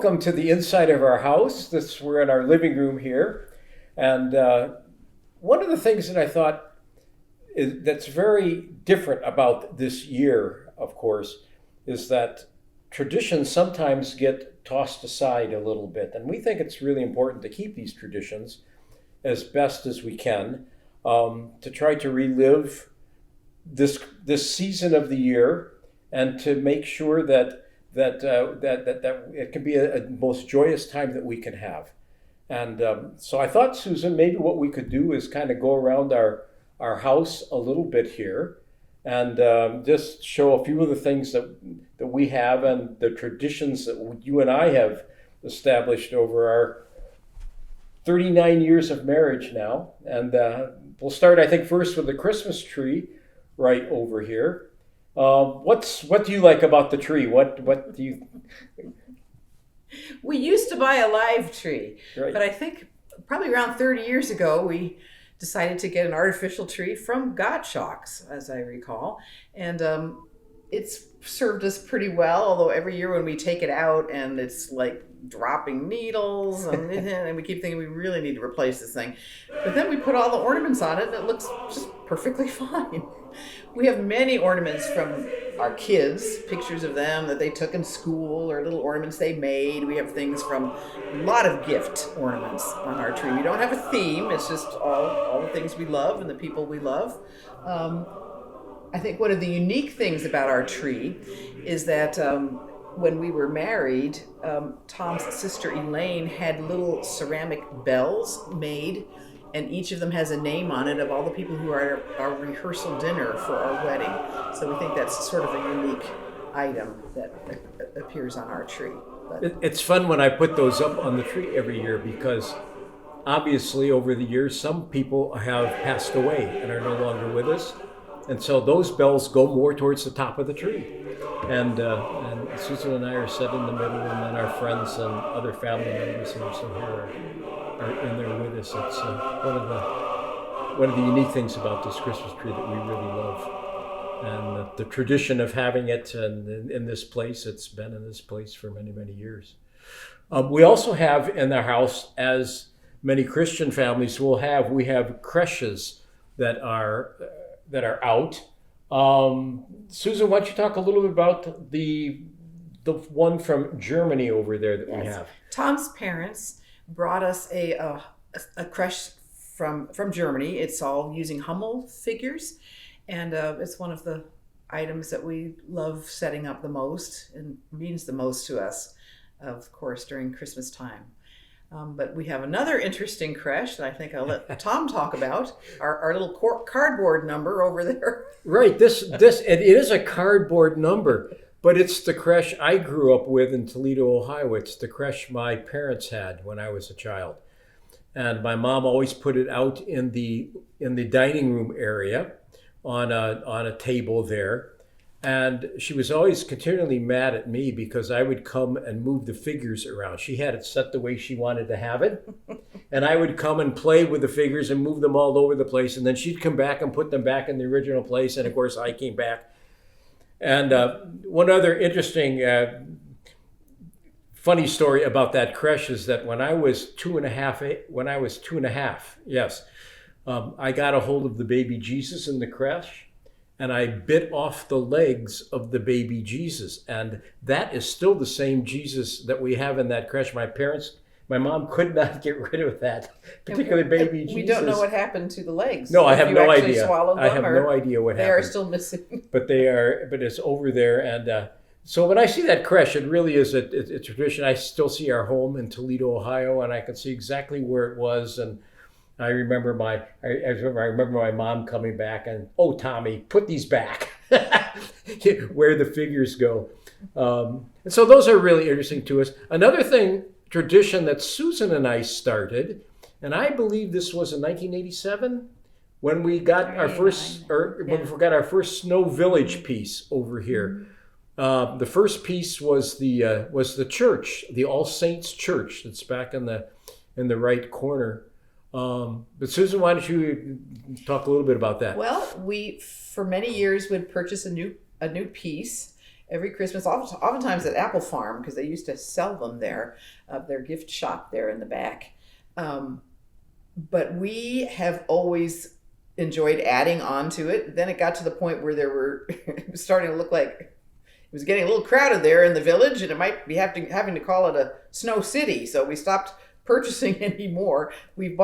welcome to the inside of our house. We're in our living room here. And one of the things that I thought that's very different about this year, of course, is that traditions sometimes get tossed aside a little bit. And we think it's really important to keep these traditions as best as we can, to try to relive this season of the year and to make sure that it can be a most joyous time that we can have. And so I thought, Susan, maybe what we could do is kind of go around our house a little bit here and just show a few of the things that we have and the traditions that you and I have established over our 39 years of marriage now. And we'll start, I think, first with the Christmas tree right over here. What do you like about the tree? What do you? We used to buy a live tree, Right. but I think probably around 30 years ago, we decided to get an artificial tree from Gottschalk's, as I recall. And it's served us pretty well, although every year when we take it out and it's like dropping needles and we keep thinking we really need to replace this thing. But then we put all the ornaments on it and it looks just perfectly fine. We have many ornaments from our kids, pictures of them that they took in school or little ornaments they made. We have things from a lot of gift ornaments on our tree. We don't have a theme. It's just all the things we love and the people we love. I think one of the unique things about our tree is that when we were married, Tom's sister Elaine had little ceramic bells made, and each of them has a name on it of all the people who are at our rehearsal dinner for our wedding. So we think that's sort of a unique item that appears on our tree. But It's fun when I put those up on the tree every year because obviously over the years some people have passed away and are no longer with us. And so those bells go more towards the top of the tree. And Susan and I are set in the middle, and then our friends and other family members who are still here are in there with us. It's one of the unique things about this Christmas tree that we really love. And the tradition of having it in this place, it's been in this place for many, many years. We also have in our house, as many Christian families will have, we have creches that are out. Susan, why don't you talk a little bit about the one from Germany over there that we have? Tom's parents brought us a creche from Germany. It's all using Hummel figures, and it's one of the items that we love setting up the most and means the most to us, of course, during Christmas time. But we have another interesting creche that I think I'll let Tom talk about. Our little cardboard number over there. Right. It is a cardboard number, but it's the creche I grew up with in Toledo, Ohio. It's the creche my parents had when I was a child, and my mom always put it out in the dining room area on a table there. And she was always continually mad at me because I would come and move the figures around. She had it set the way she wanted to have it. And I would come and play with the figures and move them all over the place. And then she'd come back and put them back in the original place. And of course, I came back. And one other interesting, funny story about that creche is that when I was two and a half, yes, I got a hold of the baby Jesus in the creche. And I bit off the legs of the baby Jesus. And that is still the same Jesus that we have in that creche. My mom could not get rid of that particular baby Jesus. We don't know what happened to the legs. No, I have no idea. I have no idea what happened. They are still missing. But it's over there. And so when I see that creche, it really is a tradition. I still see our home in Toledo, Ohio, and I can see exactly where it was. And I remember my mom coming back and, "Oh, Tommy, put these back," where the figures go. And so those are really interesting to us. Another tradition that Susan and I started, and I believe this was in 1987 when we got our first Snow Village piece over here. The first piece was the church, the All Saints Church that's back in the right corner. But Susan, why don't you talk a little bit about that? Well, we for many years would purchase a new piece, every Christmas, oftentimes at Apple Farm, because they used to sell them there, their gift shop there in the back. But we have always enjoyed adding on to it. Then it got to the point where it was starting to look like it was getting a little crowded there in the village, and it might be having to call it a snow city. So we stopped purchasing any more. We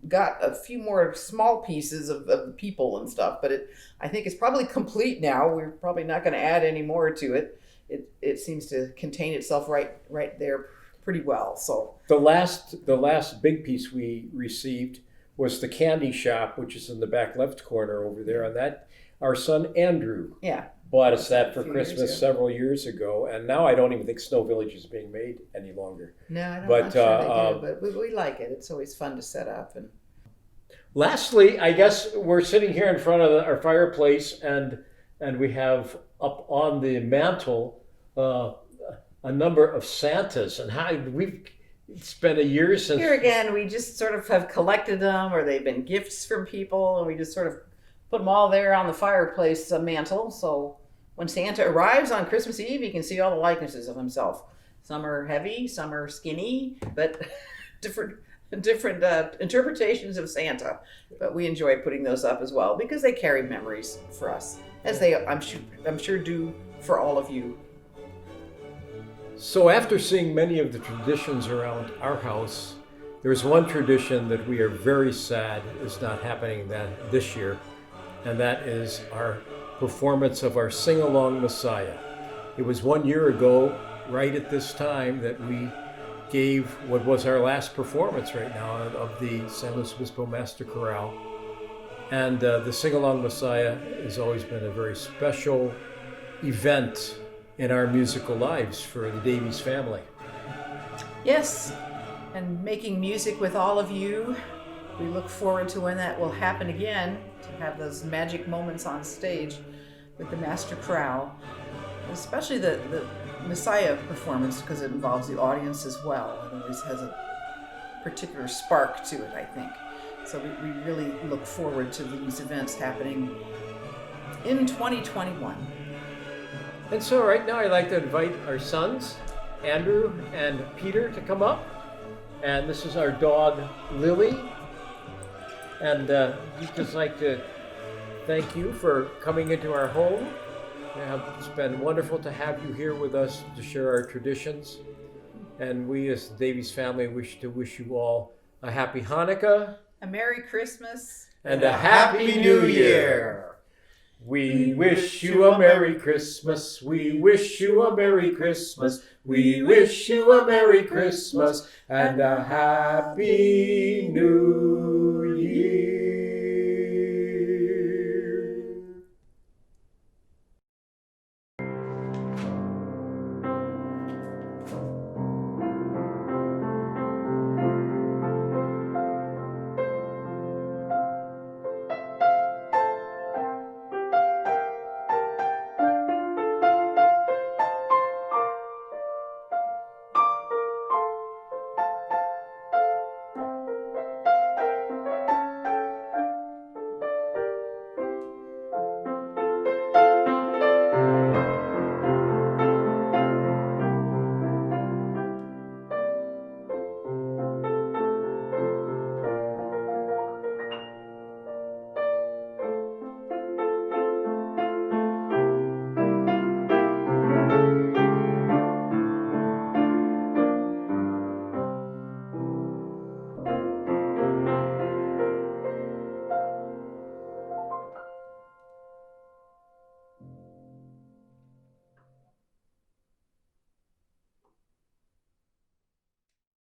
got a few more small pieces of the people and stuff, but I think it's probably complete now. We're probably not going to add any more to it. It seems to contain itself right there pretty well. So the last big piece we received was the candy shop, which is in the back left corner over there. And that our son Andrew bought us that for Christmas several years ago, and now I don't even think Snow Village is being made any longer. No, I'm not sure they do, but we like it. It's always fun to set up. And lastly, I guess we're sitting here in front of our fireplace, and we have up on the mantle a number of Santas, and it's been a year since. Here again, we just sort of have collected them, or they've been gifts from people, and we just sort of put them all there on the fireplace mantle. So when Santa arrives on Christmas Eve, you can see all the likenesses of himself. Some are heavy, some are skinny, but different interpretations of Santa. But we enjoy putting those up as well because they carry memories for us, as they I'm sure do for all of you. So after seeing many of the traditions around our house, there's one tradition that we are very sad is not happening this year, and that is our performance of our Sing-Along Messiah. It was 1 year ago, right at this time, that we gave what was our last performance right now of the San Luis Obispo Master Chorale. And the Sing-Along Messiah has always been a very special event in our musical lives for the Davies family. Yes, and making music with all of you. We look forward to when that will happen again, to have those magic moments on stage with the Master Chorale, especially the Messiah performance, because it involves the audience as well. It always has a particular spark to it, I think. So we really look forward to these events happening in 2021. And so right now I'd like to invite our sons, Andrew and Peter, to come up. And this is our dog, Lily. And we'd just like to thank you for coming into our home. It's been wonderful to have you here with us to share our traditions. And we as the Davies family wish you all a happy Hanukkah, a Merry Christmas, and a Happy New Year. We wish you a Merry Christmas. We wish you a Merry Christmas. We wish you a Merry Christmas and a Happy New Year.